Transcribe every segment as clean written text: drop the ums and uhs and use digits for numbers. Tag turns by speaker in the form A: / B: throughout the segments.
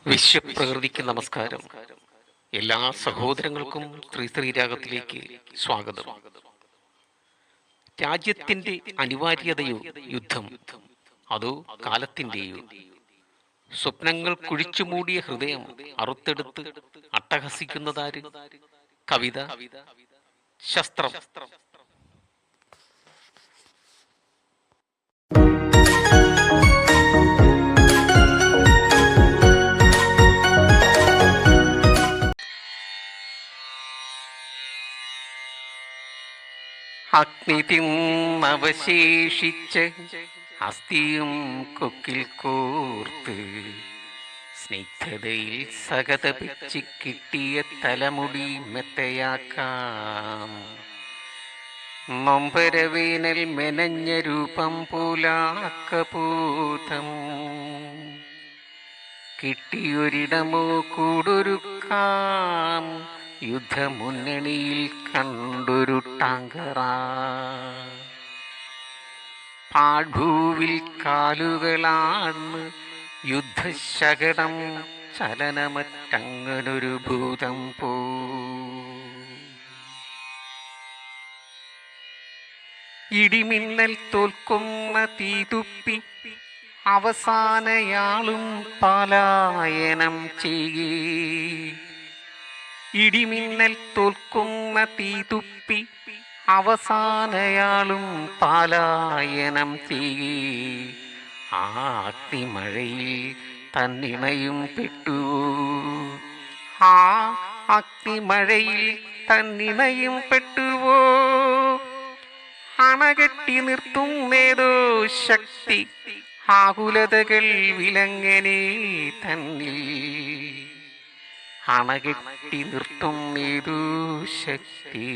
A: വിശ്വപ്രകൃതിക്ക് നമസ്കാരം. എല്ലാ സഹോദരങ്ങൾക്കും ശ്രീരാഗത്തിലേക്ക് സ്വാഗതം. രാജ്യത്തിന്റെ അനിവാര്യതയോ യുദ്ധം, അതോ കാലത്തിന്റെയോ? സ്വപ്നങ്ങൾ കുഴിച്ചുമൂടിയ ഹൃദയം അറുത്തെടുത്ത് അട്ടഹസിക്കുന്നതാര്? കവിത, ശസ്ത്രം. അഗ്നി തിന്നവശേഷിച്ച് അസ്ഥിയും കൊക്കിൽ കോർത്ത് സ്നിഗ്ധതയിൽ സകതപിച്ച് കിട്ടിയ തലമുടി മെത്തയാക്കാം. നൊമ്പരവേനൽ മെനഞ്ഞ രൂപം പോലാക്കപൂതം കിട്ടിയൊരിടമോ കൂടൊരുക്കാം. യുദ്ധമുന്നണിയിൽ കണ്ടൊരു ടാങ്കറ, പാഴ്ഭൂവിൽ കാലുകളാണ് യുദ്ധശകടം ചലനമറ്റങ്ങനൊരു ഭൂതം പോ. ഇടിമിന്നൽ തോൽക്കുന്ന തീതുപ്പി അവസാനയാളും പലായനം ചെയ്യേ. ഇടിമിന്നൽ തോൽക്കുന്ന തീതുപ്പി അവസാനയാളും പലായനം ചെയ്യേ. ആ അഗ്നിമഴയിൽ തന്നിണയും പെട്ടുവോ? ആ അഗ്നിമഴയിൽ തന്നിണയും പെട്ടുവോ? അണകെട്ടി നിർത്തുന്നേതോ ശക്തി, ആകുലതകൾ വിലങ്ങനെ തന്നിൽ. അണകെട്ടി നിർത്തുന്നേതോ ശക്തി,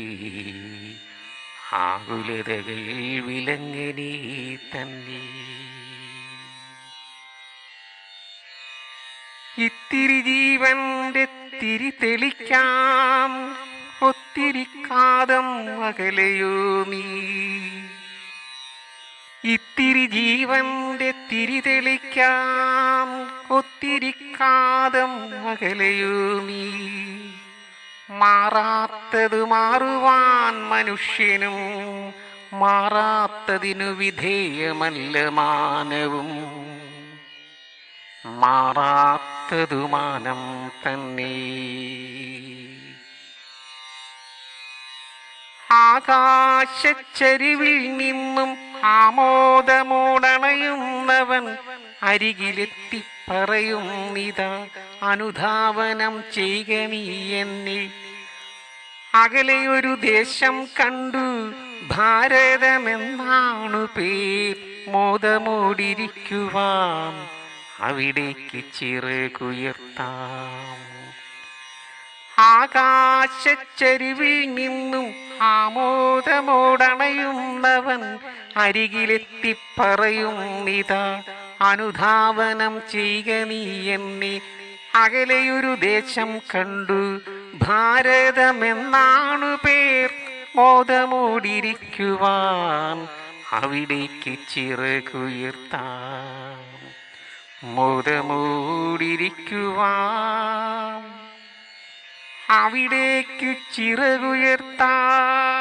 A: ആകുലതകൾ വിലങ്ങനെ തന്നിൽ. ഇത്തിരി ജീവന്റെ തിരി തെളിക്കാം, ഒത്തിരി കാതം അകലെയോ നീ. ഇത്തിരി ജീവന്റെ തിരി തെളിക്കാം, ഒത്തിരി കാതം അകലെയോ നീ. മാറാത്തത് മാറുവാൻ മനുഷ്യനും, മാറാത്തതിനു വിധേയമല്ല മാനവും. മാറാത്തതു മാനം തന്നെ. ആകാശച്ചരിവിൽ നിന്നും ആമോദമോടണയുന്നവൻ അരികിലെത്തി പറയുന്നിതാ, അനുധാവനം ചെയ്യുക നീ എന്നെ. അകലെയൊരു ദേശം കണ്ടു, ഭാരതമെന്നാണു പേർ. മോദമോടിരിക്കുവാൻ അവിടേക്ക് ചിറകുയർത്താം. ആകാശച്ചരിവിൽ നിന്നും ആമോദമോടണയുന്നവൻ അരികിലെത്തി പറയുന്നിതാ, അനുധാവനം ചെയ്യുക നീ എന്നെ. അകലെയൊരു ദേശം കണ്ടു, ഭാരതമെന്നാണു പേർ. മോദമോടിരിക്കുവാൻ അവിടേക്ക് ചിറകുയർത്താം. മോദമോടിരിക്കുവാൻ അവിടേക്ക് ചിറകുയർത്താം.